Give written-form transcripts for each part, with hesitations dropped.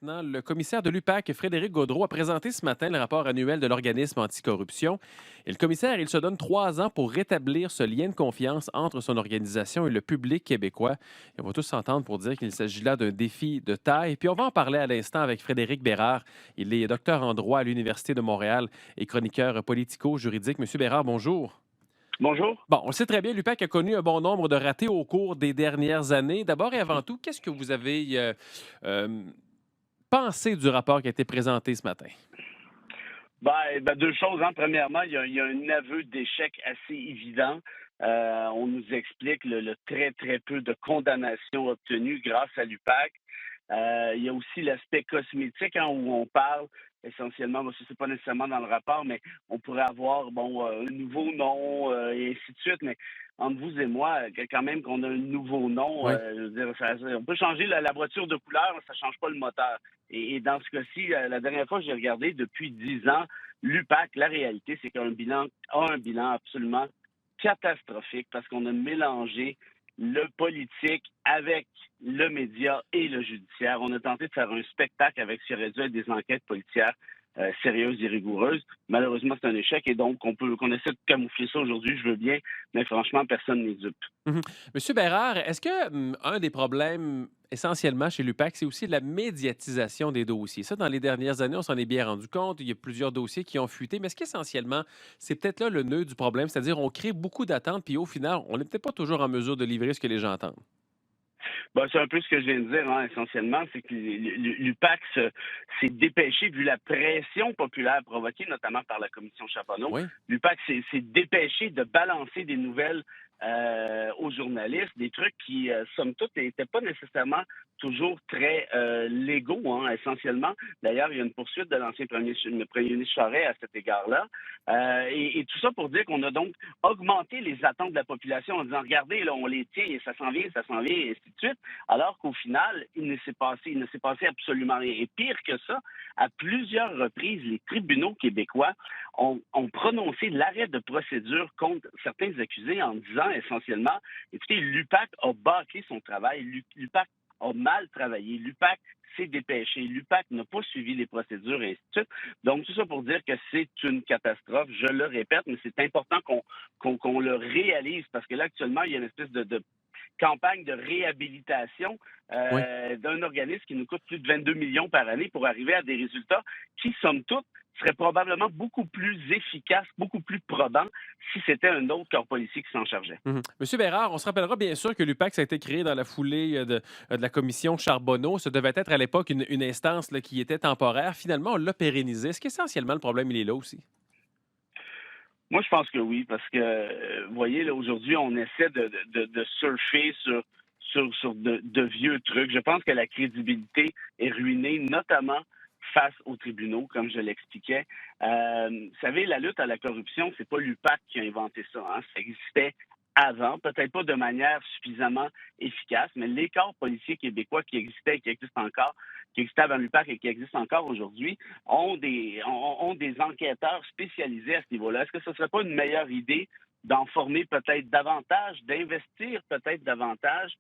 maintenant. Le commissaire de l'UPAC, Frédéric Gaudreault, a présenté ce matin le rapport annuel de l'organisme anticorruption. Et le commissaire, il se donne 3 ans pour rétablir ce lien de confiance entre son organisation et le public québécois. Et on va tous s'entendre pour dire qu'il s'agit là d'un défi de taille. Puis on va en parler à l'instant avec Frédéric Bérard. Il est docteur en droit à l'Université de Montréal et chroniqueur politico-juridique. Monsieur Bérard, bonjour. Bonjour. Bon, on le sait très bien, l'UPAC a connu un bon nombre de ratés au cours des dernières années. D'abord et avant tout, qu'est-ce que vous avez euh, pensé du rapport qui a été présenté ce matin? Deux choses. Hein. Premièrement, il y a un aveu d'échec assez évident. On nous explique le très, très peu de condamnations obtenues grâce à l'UPAC. Il y a aussi l'aspect cosmétique hein, où on parle essentiellement, moi, je ne sais pas nécessairement dans le rapport, mais on pourrait avoir un nouveau nom et ainsi de suite. Mais entre vous et moi, quand même qu'on a un nouveau nom, Oui. je veux dire, on peut changer la voiture de couleur, mais ça ne change pas le moteur. Et dans ce cas-ci, la dernière fois que j'ai regardé, depuis 10 ans, l'UPAC, la réalité, c'est qu'un bilan a un bilan absolument catastrophique parce qu'on a mélangé le politique avec le média et le judiciaire. On a tenté de faire un spectacle avec ce qui aurait dû être des enquêtes policières sérieuses et rigoureuses. Malheureusement, c'est un échec et donc qu'on essaie de camoufler ça aujourd'hui, je veux bien, mais franchement, personne n'est dupe. Mhm. Monsieur Bérard, est-ce que un des problèmes essentiellement chez l'UPAC, c'est aussi la médiatisation des dossiers? Ça, dans les dernières années, on s'en est bien rendu compte. Il y a plusieurs dossiers qui ont fuité. Mais est-ce qu'essentiellement, c'est peut-être là le nœud du problème? C'est-à-dire, on crée beaucoup d'attentes, puis au final, on n'est peut-être pas toujours en mesure de livrer ce que les gens attendent. C'est un peu ce que je viens de dire, hein, essentiellement, c'est que l'UPAC s'est dépêché, vu la pression populaire provoquée notamment par la commission Charbonneau, Oui. l'UPAC s'est dépêché de balancer des nouvelles aux journalistes, des trucs qui, somme toute, n'étaient pas nécessairement toujours très légaux, hein, essentiellement. D'ailleurs, il y a une poursuite de l'ancien premier ministre Charest à cet égard-là. Et tout ça pour dire qu'on a donc augmenté les attentes de la population en disant, regardez, là, on les tient et ça s'en vient, et ainsi de suite. Alors qu'au final, il ne s'est passé absolument rien. Et pire que ça, à plusieurs reprises, les tribunaux québécois ont prononcé l'arrêt de procédure contre certains accusés en disant essentiellement, écoutez, l'UPAC a bâclé son travail, l'UPAC a mal travaillé, l'UPAC s'est dépêché, l'UPAC n'a pas suivi les procédures et ainsi de suite. Donc, tout ça pour dire que c'est une catastrophe, je le répète, mais c'est important qu'on le réalise parce que là, actuellement, il y a une espèce de campagne de réhabilitation Oui. d'un organisme qui nous coûte plus de 22 millions par année pour arriver à des résultats qui, somme toute, seraient probablement beaucoup plus efficaces, beaucoup plus probants si c'était un autre corps policier qui s'en chargeait. Mhm. Monsieur Bérard, on se rappellera bien sûr que l'UPAC, ça a été créé dans la foulée de la commission Charbonneau. Ça devait être à l'époque une instance là, qui était temporaire. Finalement, on l'a pérennisé. Est-ce qu'essentiellement, le problème, il est là aussi? Moi, je pense que oui, parce que, vous voyez, là, aujourd'hui, on essaie de surfer sur de vieux trucs. Je pense que la crédibilité est ruinée, notamment face aux tribunaux, comme je l'expliquais. Vous savez, la lutte à la corruption, c'est pas l'UPAC qui a inventé ça. Hein. Ça existait avant, peut-être pas de manière suffisamment efficace, mais les corps policiers québécois qui existaient et qui existent encore, qui existaient avant l'UPAC et qui existent encore aujourd'hui, ont des enquêteurs spécialisés à ce niveau-là. Est-ce que ce ne serait pas une meilleure idée d'en former peut-être davantage, d'investir peut-être davantage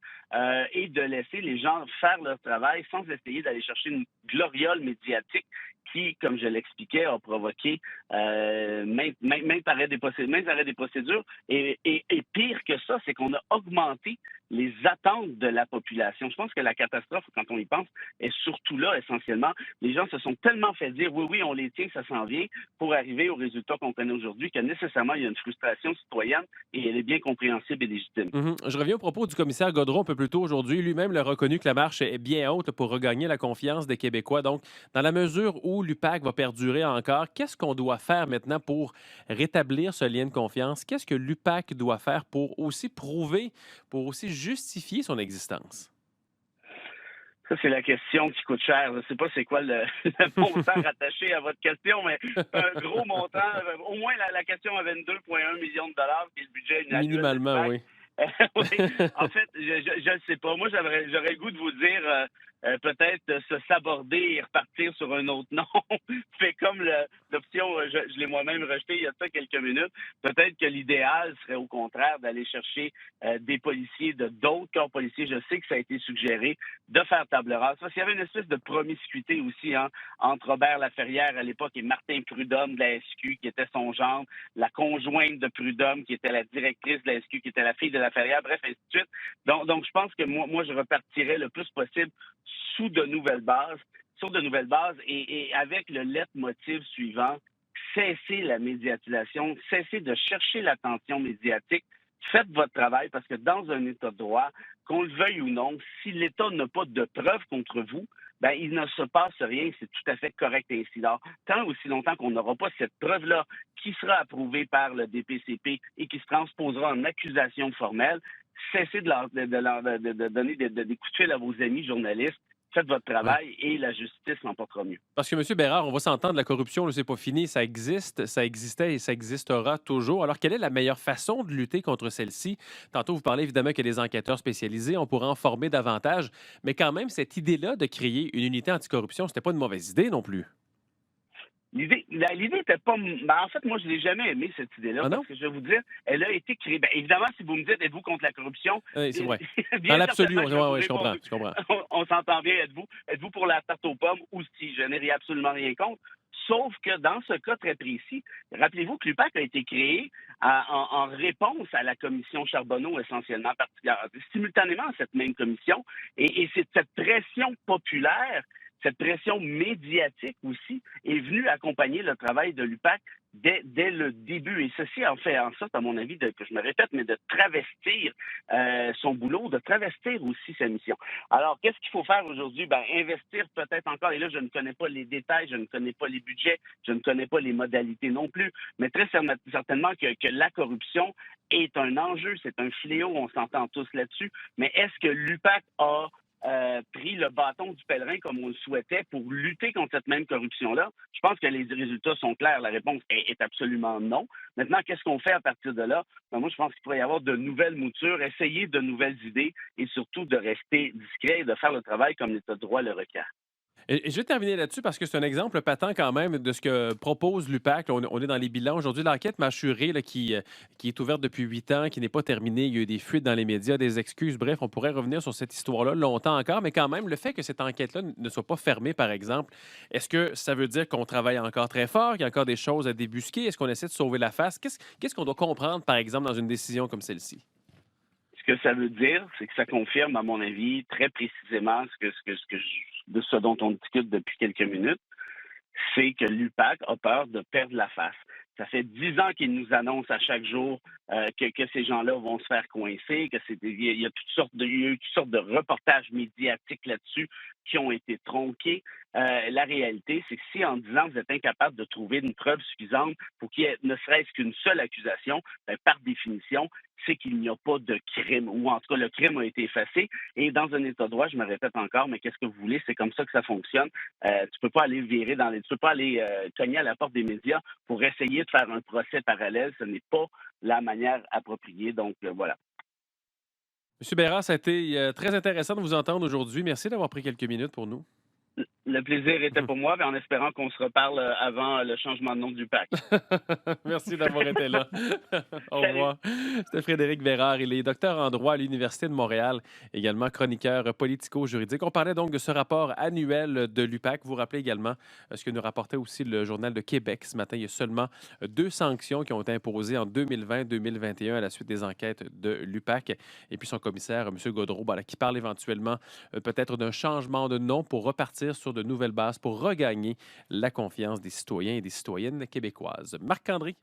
et de laisser les gens faire leur travail sans essayer d'aller chercher une gloriole médiatique qui, comme je l'expliquais, a provoqué maints arrêts des procédures. Et pire que ça, c'est qu'on a augmenté les attentes de la population. Je pense que la catastrophe, quand on y pense, est surtout là, essentiellement. Les gens se sont tellement fait dire, oui, oui, on les tient, ça s'en vient, pour arriver au résultat qu'on connaît aujourd'hui, que nécessairement, il y a une frustration citoyenne et elle est bien compréhensible et légitime. Mhm. Je reviens au propos du commissaire Gaudreault un peu plus tôt aujourd'hui. Lui-même l'a reconnu que la marche est bien haute pour regagner la confiance des Québécois. Donc, dans la mesure où l'UPAC va perdurer encore, qu'est-ce qu'on doit faire maintenant pour rétablir ce lien de confiance? Qu'est-ce que l'UPAC doit faire pour aussi prouver, pour aussi justifier son existence? Ça, c'est la question qui coûte cher. Je ne sais pas c'est quoi le montant rattaché à votre question, mais un gros montant. Au moins, la question à 22,1 millions de dollars, qui est le budget annuel de Minimalement, l'UPAC. oui. Oui. En fait, je ne sais pas. Moi, j'aurais le goût de vous dire peut-être se saborder et repartir sur un autre nom, fait comme l'option, je l'ai moi-même rejeté il y a ça quelques minutes. Peut-être que l'idéal serait au contraire d'aller chercher des policiers de d'autres corps policiers. Je sais que ça a été suggéré de faire table rase. Parce qu'il y avait une espèce de promiscuité aussi entre Robert Laferrière à l'époque et Martin Prudhomme de la SQ, qui était son gendre, la conjointe de Prudhomme, qui était la directrice de la SQ, qui était la fille de Laferrière, bref, ainsi de suite. Donc je pense que moi, je repartirais le plus possible sous de nouvelles bases, sur de nouvelles bases et avec le leitmotiv suivant, cessez la médiatisation, cessez de chercher l'attention médiatique, faites votre travail parce que dans un État de droit, qu'on le veuille ou non, si l'État n'a pas de preuves contre vous, ben, il ne se passe rien, c'est tout à fait correct et ainsi d'or. Tant aussi longtemps qu'on n'aura pas cette preuve-là qui sera approuvée par le DPCP et qui se transposera en accusation formelle, cessez de donner des coups de fil à vos amis journalistes. Faites votre Ouais. travail et la justice l'emportera mieux. Parce que, M. Bérard, on va s'entendre, la corruption, là, c'est pas fini, ça existe, ça existait et ça existera toujours. Alors, quelle est la meilleure façon de lutter contre celle-ci? Tantôt, vous parlez évidemment qu'il y a des enquêteurs spécialisés, on pourra en former davantage, mais quand même, cette idée-là de créer une unité anticorruption, c'était pas une mauvaise idée non plus. L'idée était pas. En fait, moi, je l'ai jamais aimé, cette idée-là, Ah parce non? que je vais vous dire, elle a été créée. Ben, évidemment, si vous me dites, êtes-vous contre la corruption? Oui, c'est vrai. Dans Bien l'absolu, certainement, je vais vous ouais, je comprends, répondre. je comprends. On s'entend bien, êtes-vous pour la tarte aux pommes ou si je n'ai absolument rien contre? Sauf que dans ce cas très précis, rappelez-vous que l'UPAC a été créé en réponse à la commission Charbonneau, essentiellement particulière, simultanément à cette même commission. Et c'est cette pression populaire, cette pression médiatique aussi, est venue accompagner le travail de l'UPAC dès le début. Et ceci en fait en sorte, à mon avis, que je me répète, mais de travestir son boulot, de travestir aussi sa mission. Alors, qu'est-ce qu'il faut faire aujourd'hui? Ben, investir peut-être encore, et là, je ne connais pas les détails, je ne connais pas les budgets, je ne connais pas les modalités non plus, mais très certainement que la corruption est un enjeu, c'est un fléau, on s'entend tous là-dessus, mais est-ce que l'UPAC a pris le bâton du pèlerin comme on le souhaitait pour lutter contre cette même corruption-là? Je pense que les résultats sont clairs. La réponse est absolument non. Maintenant, qu'est-ce qu'on fait à partir de là? Ben, moi, je pense qu'il pourrait y avoir de nouvelles moutures, essayer de nouvelles idées et surtout de rester discret et de faire le travail comme l'État de droit le requiert. Et je vais terminer là-dessus parce que c'est un exemple patent quand même de ce que propose l'UPAC. On est dans les bilans aujourd'hui. L'enquête Mâchuré, là, qui est ouverte depuis 8 ans, qui n'est pas terminée. Il y a eu des fuites dans les médias, des excuses. Bref, on pourrait revenir sur cette histoire-là longtemps encore. Mais quand même, le fait que cette enquête-là ne soit pas fermée, par exemple, est-ce que ça veut dire qu'on travaille encore très fort, qu'il y a encore des choses à débusquer? Est-ce qu'on essaie de sauver la face? Qu'est-ce qu'on doit comprendre, par exemple, dans une décision comme celle-ci? Ce que ça veut dire, c'est que ça confirme, à mon avis, très précisément de ce dont on discute depuis quelques minutes, c'est que l'UPAC a peur de perdre la face. Ça fait 10 ans qu'ils nous annoncent à chaque jour que ces gens-là vont se faire coincer, il y a il y a eu toutes sortes de reportages médiatiques là-dessus qui ont été tronqués. La réalité, c'est que si en 10 ans, vous êtes incapable de trouver une preuve suffisante pour qu'il y ait ne serait-ce qu'une seule accusation, ben, par définition, c'est qu'il n'y a pas de crime, ou en tout cas, le crime a été effacé. Et dans un État de droit, je me répète encore, mais qu'est-ce que vous voulez? C'est comme ça que ça fonctionne. Tu peux pas aller virer tu peux pas aller cogner à la porte des médias pour essayer de faire un procès parallèle. Ce n'est pas la manière appropriée. Donc, voilà. M. Bérard, ça a été très intéressant de vous entendre aujourd'hui. Merci d'avoir pris quelques minutes pour nous. Le plaisir était pour moi, en espérant qu'on se reparle avant le changement de nom du PAC. Merci d'avoir été là. Au Salut. revoir. C'était Frédéric Bérard. Il est docteur en droit à l'Université de Montréal, également chroniqueur politico-juridique. On parlait donc de ce rapport annuel de l'UPAC. Vous vous rappelez également ce que nous rapportait aussi le Journal de Québec ce matin. Il y a seulement 2 sanctions qui ont été imposées en 2020-2021 à la suite des enquêtes de l'UPAC. Et puis son commissaire, M. Gaudreau, qui parle éventuellement peut-être d'un changement de nom pour repartir sur de nouvelles bases, pour regagner la confiance des citoyens et des citoyennes québécoises. Marc-André.